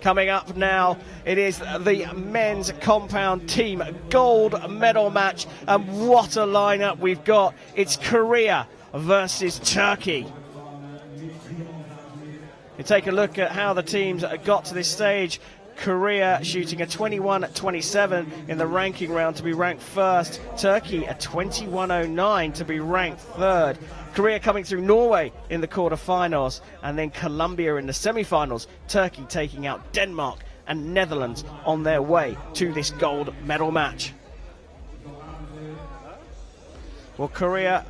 Coming up now, it is the men's compound team gold medal match, and what a lineup we've got. It's Korea versus Turkey. You take a look at how the teams got to this stage. Korea shooting a 21.27 in the ranking round to be ranked first. Turkey a 21.09 to be ranked third. Korea coming through Norway in the quarterfinals, and then Colombia in the semifinals. Turkey taking out Denmark and Netherlands on their way to this gold medal match. Well, Korea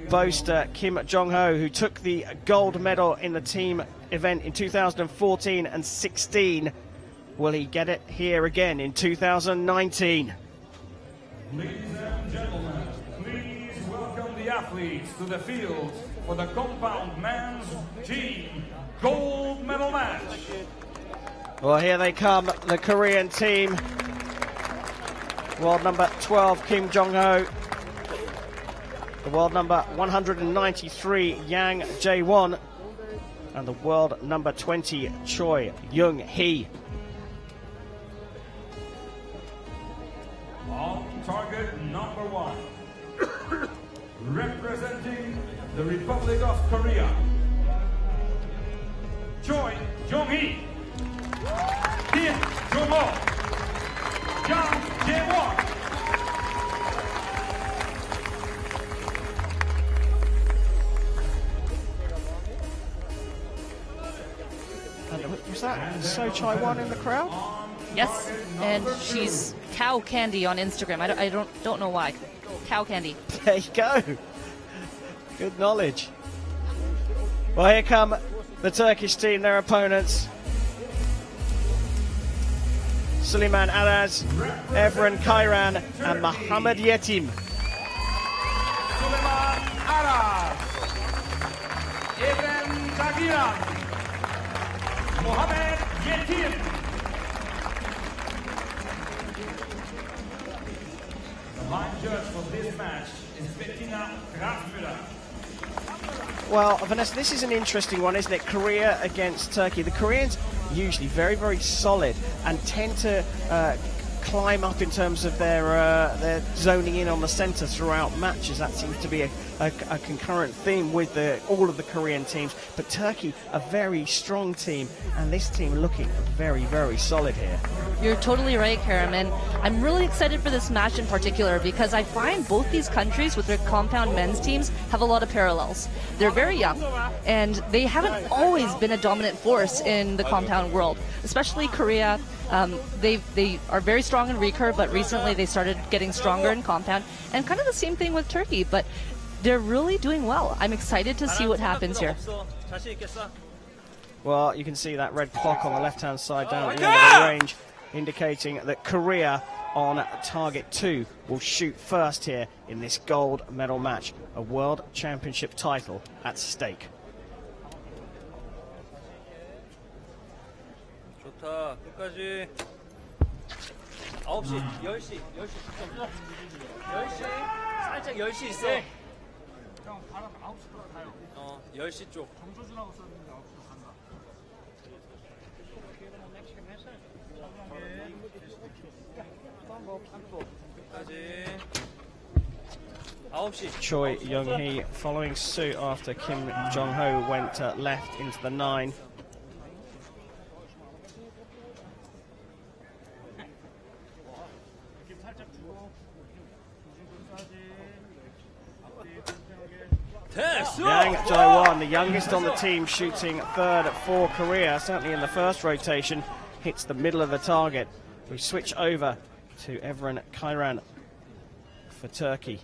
boast Kim Jongho, who took the gold medal in the team event in 2014 and 16. Will he get it here again in 2019? Ladies and gentlemen, please welcome the athletes to the field for the compound men's team gold medal match. Well, here they come, the Korean team. World number 12, Kim Jongho. The world number 193, Jaewon. And the world number 20, Choi Yonghee. On target number 1, representing the Republic of Korea, Choi Yonghee, Kim Jongho, Jaewon. Was that So Jaewon in the crowd? Yes, and she's cow candy on Instagram. I don't know why. Cow candy. There you go. Good knowledge. Well, here come the Turkish team, their opponents. Suleyman, Araz, Evren, Cagiran, and Muhammed, Yetim. Suleyman, Araz, Evren, Cagiran, Muhammed, Yetim. The line judge for this match is Bettina Grafmüller. Well, Vanessa, this is an interesting one, isn't it? Korea against Turkey. The Koreans usually very, very solid and tend to climb up in terms of their zoning in on the centre throughout matches. That seems to be a concurrent theme with all of the Korean teams. But Turkey, a very strong team, and this team looking very, very solid here. You're totally right, Karam, and I'm really excited for this match in particular because I find both these countries with their compound men's teams have a lot of parallels. They're very young, and they haven't always been a dominant force in the compound world, especially Korea. They are very strong in recurve, but recently they started getting stronger in compound, and kind of the same thing with Turkey, but they're really doing well. I'm excited to see what happens here. Well, you can see that red clock on the left-hand side down at the end of the range, indicating that Korea on target 2 will shoot first here in this gold medal match, a world championship title at stake. 좋다. 끝까지 9시, 10시, 10시. 10시, 살짝 10시 있어. 형, 바로 9시로 가요. 10시 쪽. 정조준하고 썼는데 9시로 간다. Choi Yonghee following suit after Kim Jongho went left into the 9. Jaewon, the youngest on the team, shooting third for Korea, certainly in the first rotation, hits the middle of the target. We switch over to Evren Cagiran for Turkey.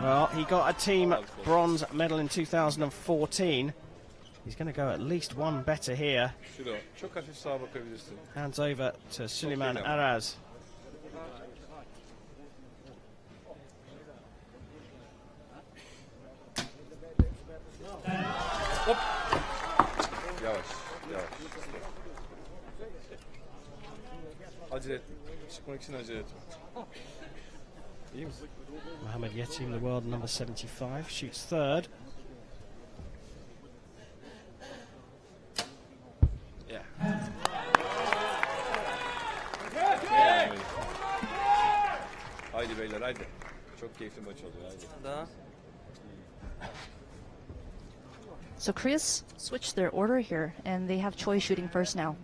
Well, he got a team bronze medal in 2014. He's going to go at least one better here. Hands over to Suleyman Araz. Muhammed Yetim, the world number 75, shoots third. haydi. Çok keyifli maç oluyor. Haydi. So Korea's switched their order here, and they have Choi shooting first now.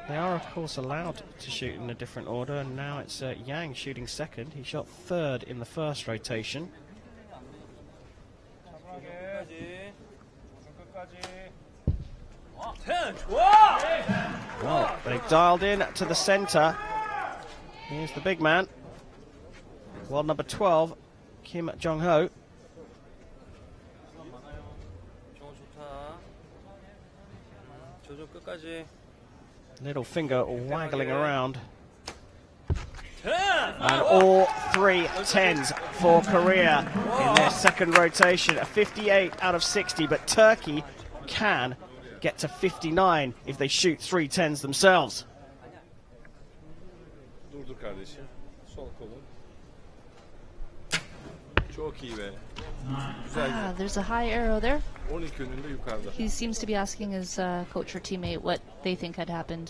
They are, of course, allowed to shoot in a different order, and now it's Yang shooting second. He shot third in the first rotation. Well, they've dialed in to the centre. Here's the big man. World number 12, Kim Jongho. Little finger waggling around. And all 3 10s for Korea in their second rotation. A 58 out of 60, but Turkey can get to 59 if they shoot 3 10s themselves. Durdur kardeşim. Sol kolun. Çok iyi be. Güzel. There's a high arrow there. 12 önünde yukarıda. He seems to be asking his coach or teammate what they think had happened.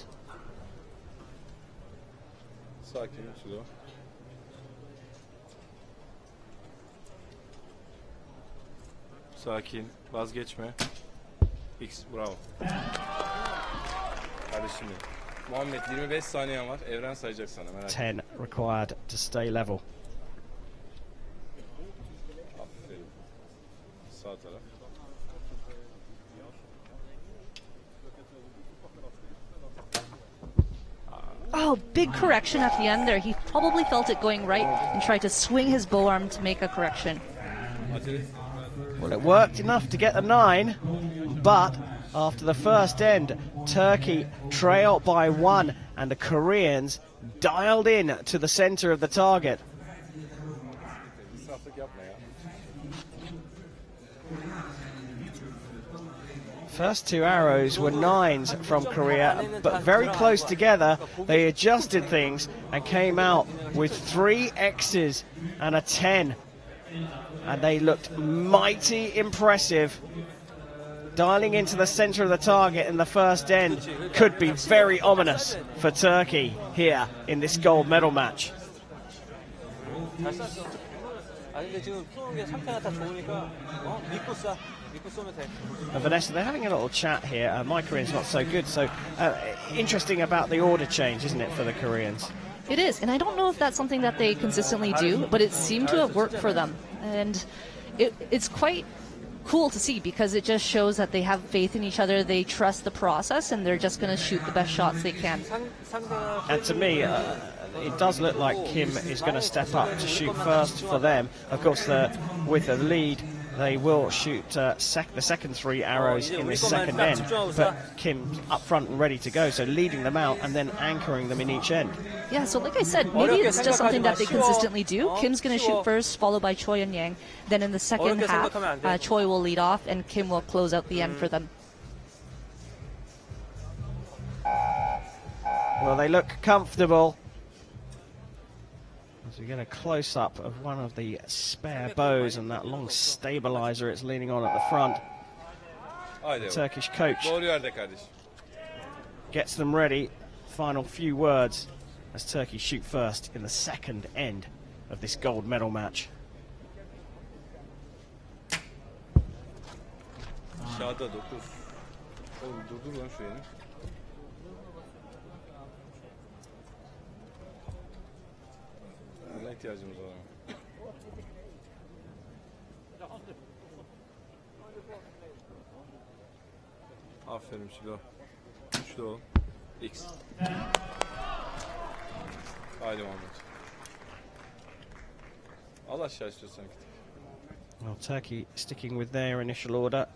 Sakin, slow. Sakin, vazgeçme. X, bravo. Kardeşim benim. Muhammed 25 saniyen var. Evren sayacak sana, merak etme. 10 required to stay level. Aferin. Sağ taraf. Oh, big correction at the end there. He probably felt it going right and tried to swing his bow arm to make a correction. Well, it worked enough to get the 9, but after the first end, Turkey trailed by 1, and the Koreans dialed in to the center of the target. First 2 arrows were 9s from Korea, but very close together. They adjusted things and came out with 3 X's and a 10. And they looked mighty impressive. Dialing into the center of the target in the first end could be very ominous for Turkey here in this gold medal match. Vanessa, they're having a little chat here. My Korean's not so good, so interesting about the order change, isn't it, for the Koreans? It is, and I don't know if that's something that they consistently do, but it seemed to have worked for them. And it's quite cool to see because it just shows that they have faith in each other, they trust the process, and they're just going to shoot the best shots they can. And to me, it does look like Kim is going to step up to shoot first for them. Of course, with the lead, they will shoot the second 3 arrows in this second end. But Kim's up front and ready to go, so leading them out and then anchoring them in each end. Yeah, so like I said, maybe it's just something that they consistently do. Kim's going to shoot first, followed by Choi and Yang. Then in the second half, Choi will lead off, and Kim will close out the end for them. Well, they look comfortable. As we get a close-up of one of the spare bows and that long stabilizer it's leaning on at the front. The Turkish coach gets them ready. Final few words as Turkey shoot first in the second end of this gold medal match. Aşağıda 9. Oğlum durdur lan şu yeni. Buna ihtiyacımız var. Aferin Şilo. Güçlü ol. X. Haydi Muhammed. Al aşağı istiyorsan git. Well, Turkey sticking with their initial order.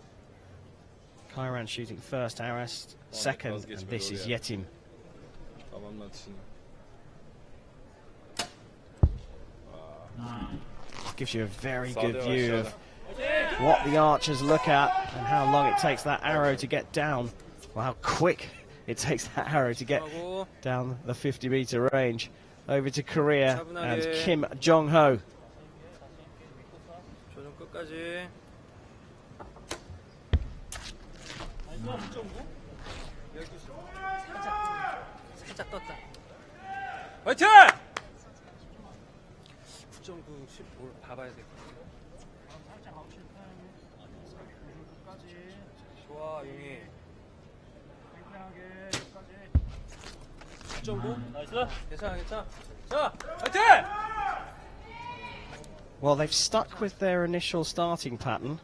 Cagiran shooting first, Araz second, and this is Yetim. Tamamla atışını. Gives you a very good view of what the archers look at and how long it takes that arrow to get down, or how quick it takes that arrow to get down the 50-meter range. Over to Korea and Kim Jongho. 살짝 떴다. 화이팅! 9.9, 10뭘 봐봐야 돼. 좋아, 용이. 9.9? 나이스. 괜찮아, 괜찮아. 자, 화이팅! Well, they've stuck with their initial starting pattern.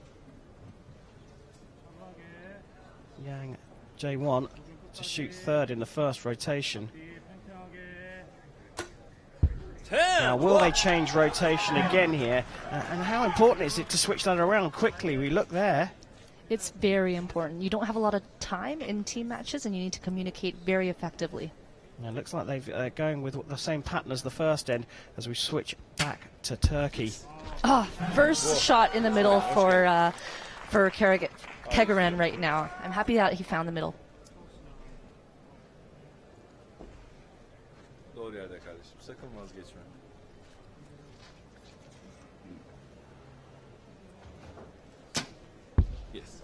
Jaewon to shoot third in the first rotation. Now, will they change rotation again here? And how important is it to switch that around quickly? We look there. It's very important. You don't have a lot of time in team matches, and you need to communicate very effectively. Now, it looks like they're going with the same pattern as the first end as we switch back to Turkey. First shot in the middle for Cagiran right now. I'm happy that he found the middle. Doğru yerde kardeşim. Sakın vazgeçme. Yes.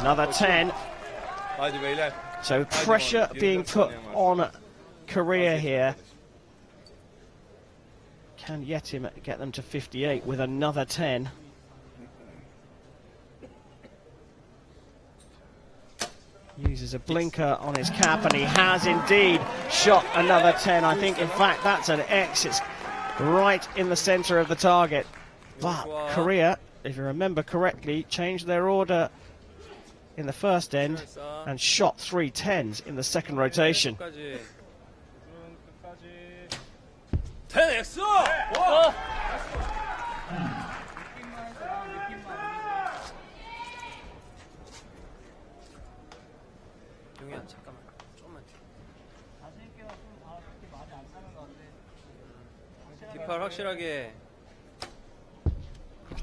Another 10. Haydi beyler. So pressure being put on Korea here. Can Yetim get them to 58 with another 10? Uses a blinker on his cap, and he has indeed shot another 10. I think, in fact, that's an X. It's right in the center of the target. But Korea, if you remember correctly, changed their order in the first end and shot 3 10s in the second rotation. 10X! 용이야, 잠깐만. 조금만. 뒷팔 확실하게.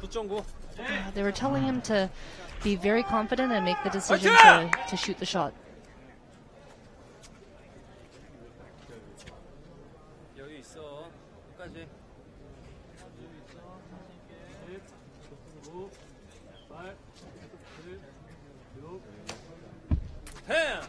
9.9. They were telling him to be very confident and make the decision to shoot the shot. 여유 있어. 끝까지. 10.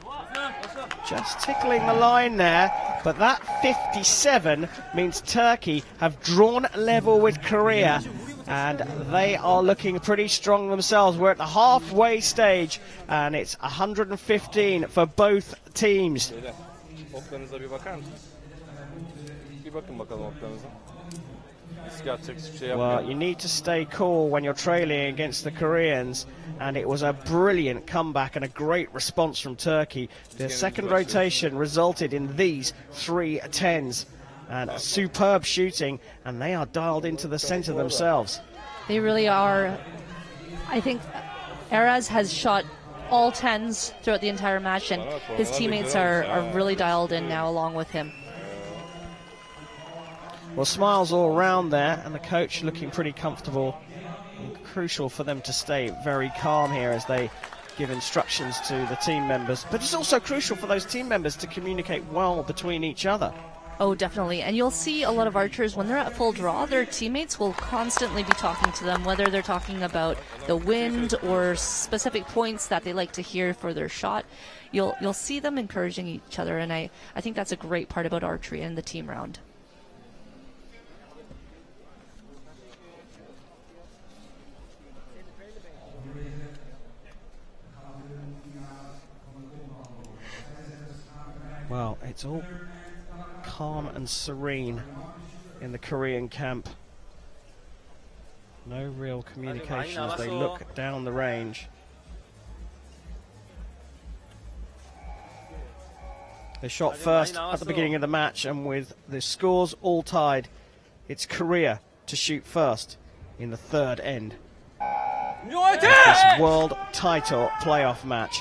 Just tickling the line there, but that 57 means Turkey have drawn level with Korea, and they are looking pretty strong themselves. We're at the halfway stage, and it's 115 for both teams. Beyler, oklarınıza bir bakar mısınız? Bir bakın bakalım oklarınıza. Riske atacak hiçbir şey Well, yapmıyor. you need to stay cool when you're trailing against the Koreans, and it was a brilliant comeback and a great response from Turkey. The second rotation resulted in these 3 10s, and a superb shooting, and they are dialed into the center themselves. They really are. I think Araz has shot all 10s throughout the entire match, and his teammates are really dialed in now along with him. Well, smiles all around there, and the coach looking pretty comfortable. And crucial for them to stay very calm here as they give instructions to the team members. But it's also crucial for those team members to communicate well between each other. Oh, definitely. And you'll see a lot of archers, when they're at full draw, their teammates will constantly be talking to them, whether they're talking about the wind or specific points that they like to hear for their shot. You'll see them encouraging each other, and I think that's a great part about archery and the team round. Well, it's all calm and serene in the Korean camp. No real communication as they look down the range. They shot first at the beginning of the match, and with the scores all tied, it's Korea to shoot first in the third end of this world title playoff match.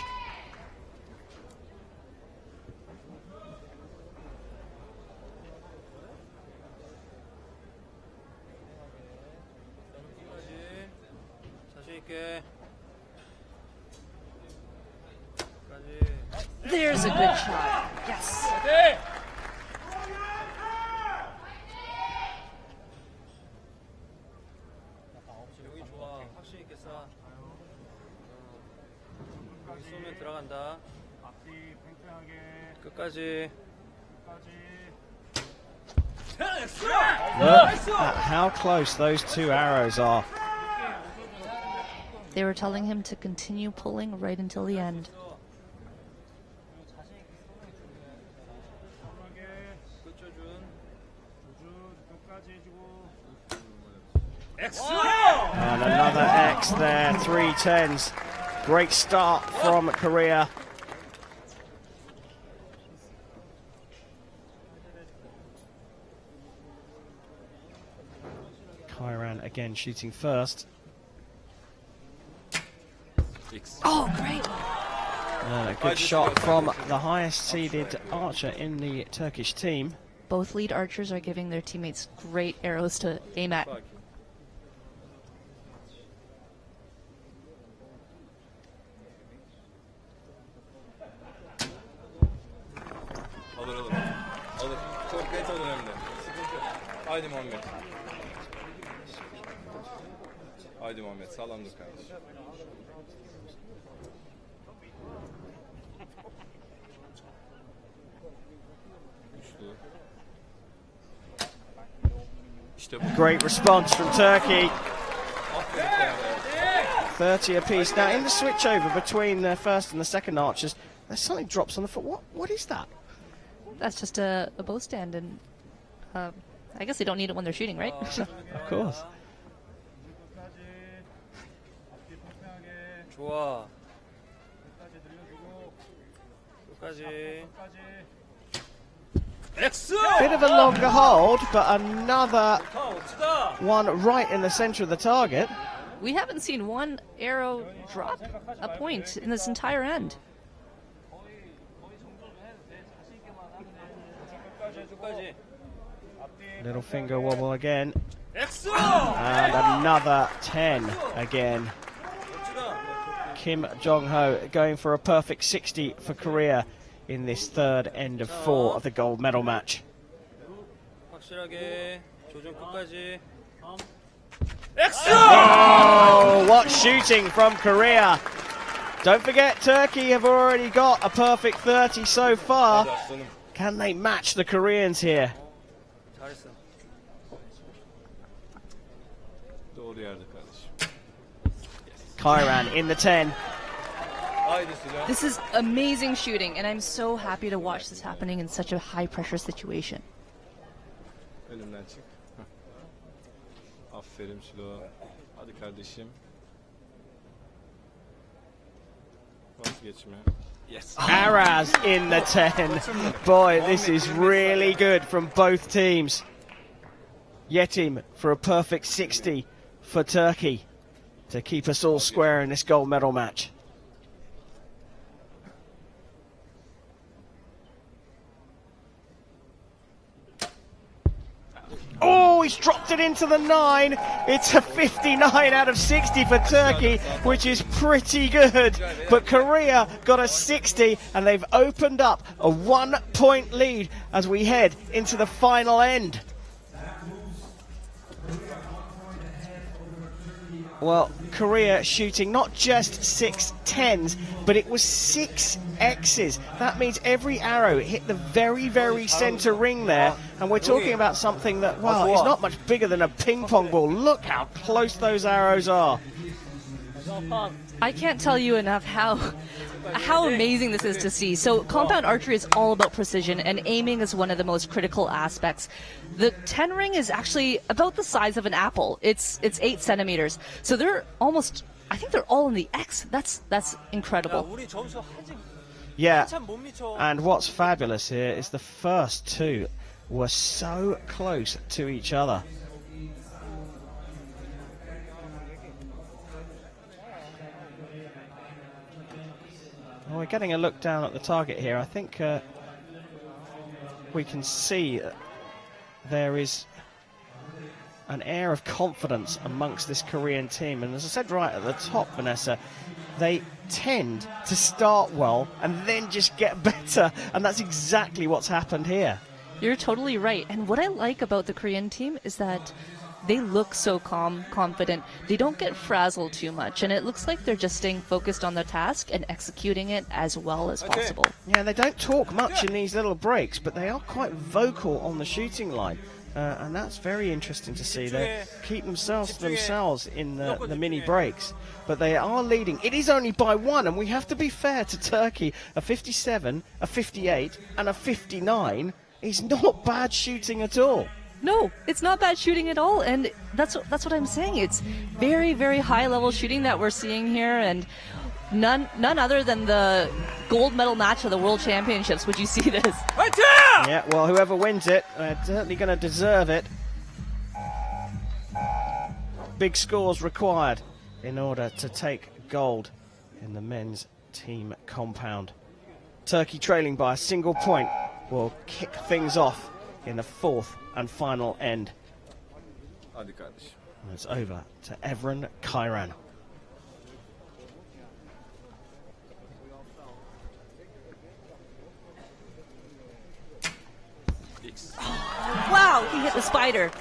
There's a good shot. Yes. 자, 끝까지. Look at how close those two arrows are. They were telling him to continue pulling right until the end. And another X there, 310s. Great start from Korea. Cagiran again shooting first. Oh, great. And a good shot from the highest seeded archer in the Turkish team. Both lead archers are giving their teammates great arrows to aim at. Alır. Çok net önemli. Haydi Muhammed. Haydi Muhammed. Sağlam dur kardeşim. Güçlü. İşte bu. Great response from Turkey. 30 apiece. Now in the switchover between the first and the second archers, there's something drops on the foot. What is that? That's just a bow stand, and I guess they don't need it when they're shooting, right? Of course. 좋아. 끝까지. Bit of a longer hold, but another 멋지다. one right in the center of the target. We haven't seen one arrow drop a point in this entire end. 끝까지. Little finger wobble again. 엑스! And another 10 again. Kim Jongho going for a perfect 60 for Korea in this third end of 4 of the gold medal match. 확실하게 조준 끝까지. Oh, what shooting from Korea. Don't forget, Turkey have already got a perfect 30 so far. Can they match the Koreans here? 잘했어. Doğru yerde kardeşim. Cagiran in the 10. Haydi Sıla. This is amazing shooting, and I'm so happy to watch this happening in such a high-pressure situation. Önümden çık. Heh. Aferin Sıla. Hadi kardeşim. Vazgeçme. Yes. Araz in the 10. Boy, this is really good from both teams. Yetim for a perfect 60 for Turkey to keep us all square in this gold medal match. Oh, he's dropped it into the 9. It's a 59 out of 60 for Turkey, which is pretty good. But Korea got a 60, and they've opened up a 1-point lead as we head into the final end. Well, Korea shooting not just 6 10s, but it was 6 X's. That means every arrow hit the very, very center ring there. And we're talking about something that, well, is not much bigger than a ping pong ball. Look how close those arrows are. I can't tell you enough how amazing this is to see. So compound archery is all about precision, and aiming is one of the most critical aspects. The 10 ring is actually about the size of an apple. It's 8 centimeters. So they're almost, I think they're all in the X. That's incredible. 우리 점수 아직 Yeah, 한참 못 미쳐. and what's fabulous here is the first two were so close to each other. Well, we're getting a look down at the target here. I think we can see there is an air of confidence amongst this Korean team. And as I said right at the top, Vanessa, they tend to start well and then just get better. And that's exactly what's happened here. You're totally right. And what I like about the Korean team is that they look so calm, confident. They don't get frazzled too much, and it looks like they're just staying focused on the task and executing it as well as possible. Yeah, they don't talk much in these little breaks, but they are quite vocal on the shooting line. And that's very interesting to see. They keep themselves to themselves in the mini breaks, but they are leading. It is only by 1, and we have to be fair to Turkey. A 57, a 58, and a 59 is not bad shooting at all. No, it's not bad shooting at all, and that's what I'm saying. It's very, very high level shooting that we're seeing here, and none other than the gold medal match of the World Championships would you see this. Yeah, well, whoever wins it, they're certainly going to deserve it. Big scores required in order to take gold in the men's team compound. Turkey trailing by a single point will kick things off in the 4th and final end. Hadi kardeşim. And it's over to Evren Cagiran. Wow, he hit the spider.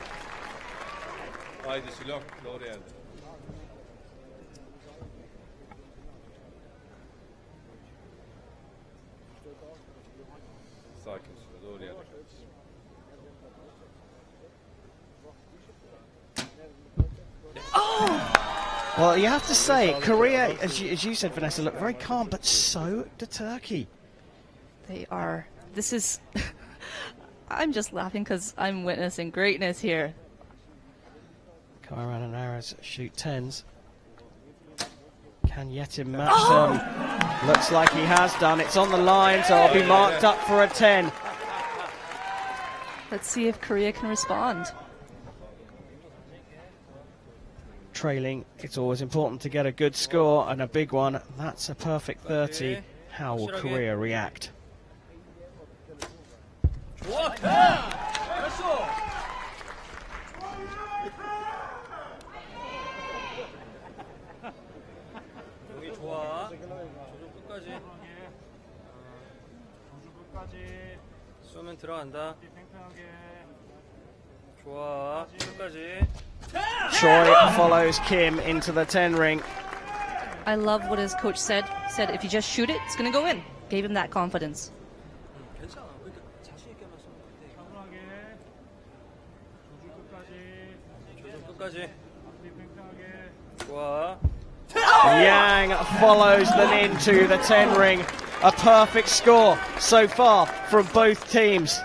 Haydi Süleyman, doğru yerde. Sakin Süle, doğru yerde. Well, you have to say, Korea, as you said, Vanessa, look very calm, but so do Turkey. They are. This is. I'm just laughing because I'm witnessing greatness here. Cagiran and Araz shoot 10s. Can Yetim match them? Looks like he has done. It's on the line, so it'll be marked up for a 10. Let's see if Korea can respond. Trailing, it's always important to get a good score, and a big one. That's a perfect 30. How will Korea react? 여기 좋아. 조조 끝까지. 쏘면 들어간다. 좋아. 끝까지. Choi follows Kim into the 10 ring. I love what his coach said. Said if you just shoot it, it's going to go in. Gave him that confidence. 괜찮아. 그러니까 자신 있게만 쏘면 돼. 조조 끝까지. 좋아. Yang follows them into the 10 ring. A perfect score so far from both teams.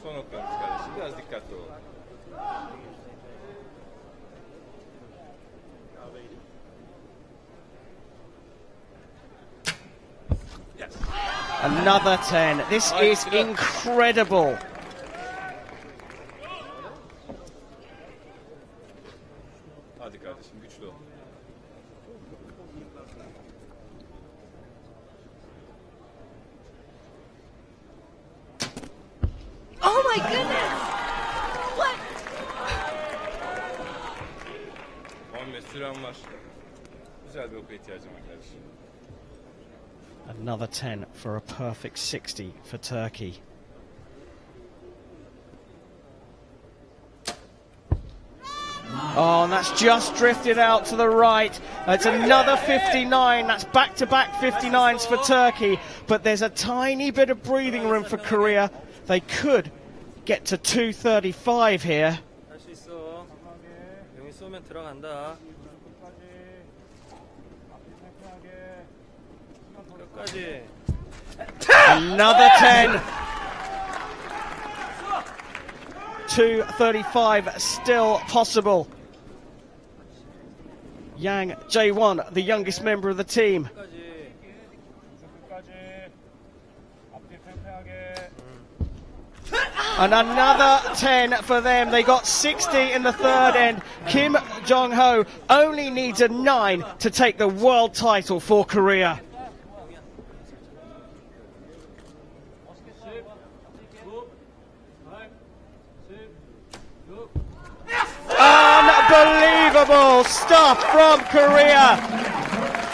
Son noktamız kardeşim, biraz dikkatli ol. Another 10. This is incredible. Hadi kardeşim, güçlü ol. Oh my goodness! What? Muhammed, süren var. Güzel bir oku ihtiyacım var kardeşim. Another 10 for a perfect 60 for Turkey. Oh, and that's just drifted out to the right. It's another 59. That's back-to-back 59s for Turkey. But there's a tiny bit of breathing room for Korea. They could get to 235 here. 할 수 있어. 여기 쏘면 들어간다. 끝까지. Another 10. 235 still possible. Jaewon, the youngest member of the team. And another 10 for them. They got 60 in the third end. Kim Jongho only needs a 9 to take the world title for Korea. Unbelievable stuff from Korea.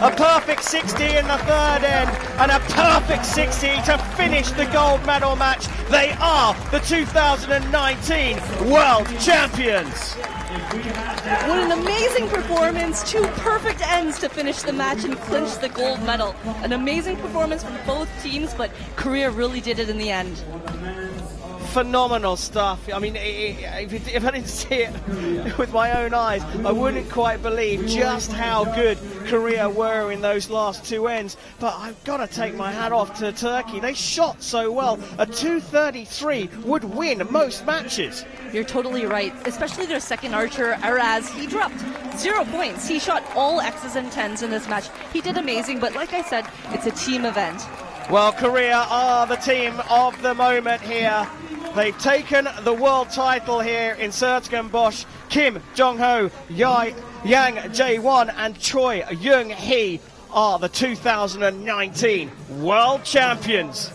A perfect 60 in the third end and a perfect 60 to finish the gold medal match. They are the 2019 World Champions. What an amazing performance. 2 perfect ends to finish the match and clinch the gold medal. An amazing performance from both teams, but Korea really did it in the end. Phenomenal stuff. I mean, if I didn't see it with my own eyes, I wouldn't quite believe just how good Korea were in those last 2 ends. But I've got to take my hat off to Turkey. They shot so well. A 233 would win most matches. You're totally right, especially their second archer, Araz. He dropped 0 points. He shot all X's and 10s in this match. He did amazing, but like I said, it's a team event. Well, Korea are the team of the moment here. They've taken the world title here in S-Hertogenbosch. Kim Jongho, Yang Jaewon and Choi Yonghee are the 2019 world champions.